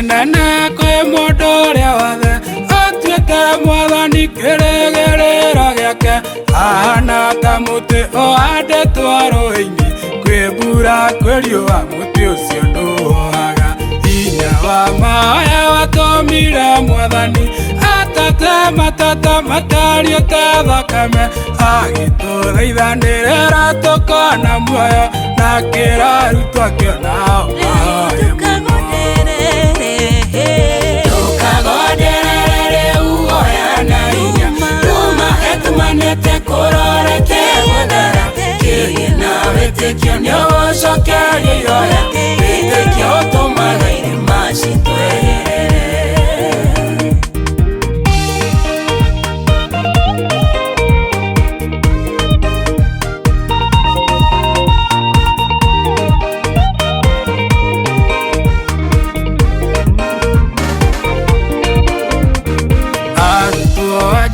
kinene kwi mundu uria wothe atuite mwathani kĩrĩgĩrĩro gĩake ahana ta mũtĩ ũhandĩtwo rũĩ-inĩ kwĩ mbura kwĩ riũa mũtĩ ũcio ndũhohaga hinya wa mahoya watũmire mwathani atate matata matario ta thakame agĩtũthaithanĩrĩra tũkona muoyo na kĩra arutwo akĩonao mahoya tukagonderere uhoya na hinya tumanĩte kũrorete gũthera kĩgĩna wĩtĩkio nĩũgũcokeria ihoya wĩtĩkio ũtũmaga irĩma citweherere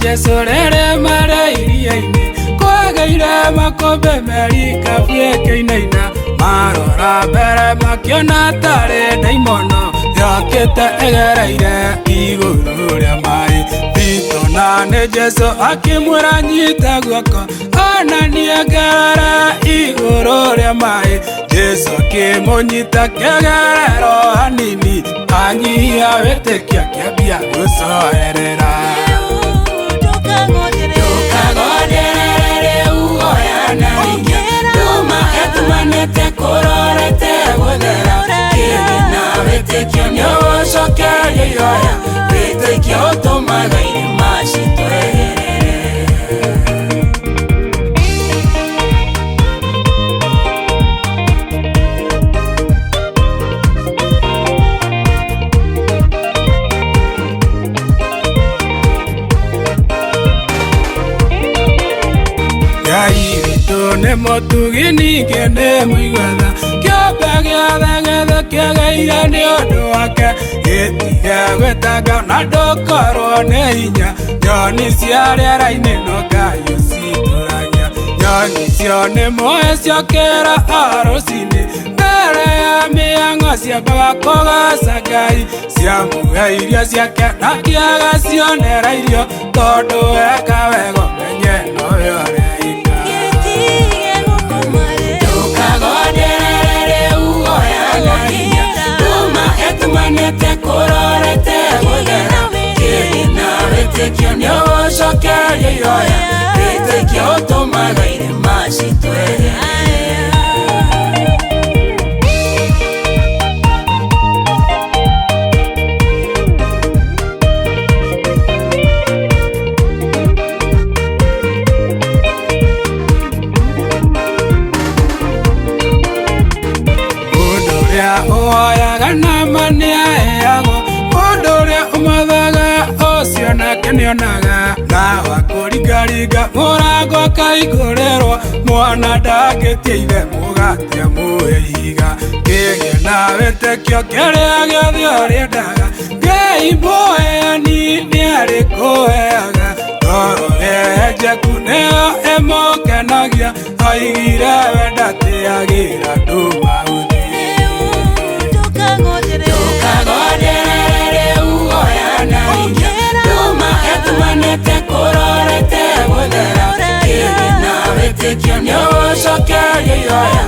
Jesu rere mare iria-inĩ kwagĩire makũmbĩ merĩ kabuĩkĩ-inaina marora mbere makĩona tarĩ ndaimono yokĩte ĩgereire igũrũ rĩa maĩ thitona nĩ Jesu akĩmwĩra nyita guoko onanie ngerere igũrũ rĩa maĩ Jesu akĩmũnyita kĩgerero hanini anyihia wĩtĩkia kĩambia gũcoerera tukagonderere uhoya na hinya tumanĩte kũrorete gũthera kĩgĩna wĩtĩkio nĩũgũcokeria ihoya wĩtĩkio ũtũmaga irĩma citweherere nĩ mũtugi ningĩ nĩ mũigwetha kĩũmbe gĩothe gĩothe kĩageire nĩ ũndũ wake gĩtige gwĩtanga na ndũkorwo nĩ hinya nyoni cia rĩera-inĩ no Ngai ũcitũragia nyoni cio nĩ mũĩ ciokĩra rũcinĩ mbere ya mĩhang'o ciambaga kũgoca Ngai ciamuhe irio ciake na kĩaga cionera irio tondũ weka wega ũmenye nowe ũrĩa tumanĩte kũrorete gũthera kĩgĩna wĩtĩkio nĩũgũcokeria ihoya wĩtĩkio ũtũmaga irĩma citweherere uhoyaga nama nĩaheagwo mũndũ ũrĩa ũmathaga ũcio nake nĩonaga na wakũringaringa mũrango akaihingũrĩrwo mwana ndangĩtia ithe mũgatia mũhe ihiga kĩgĩe na wĩtĩkio kĩrĩa gĩothe ũrĩendaga Ngai mũheani nĩarĩkũheaga toro wĩhenjeku nĩyo ĩmũkenagia oigire we ndatĩagĩra andũ maũthĩ tukagonderere uhoya na hinya tumanĩte kũrorete gũthera kĩgĩna wĩtĩkio nĩũgũcokeria ihoya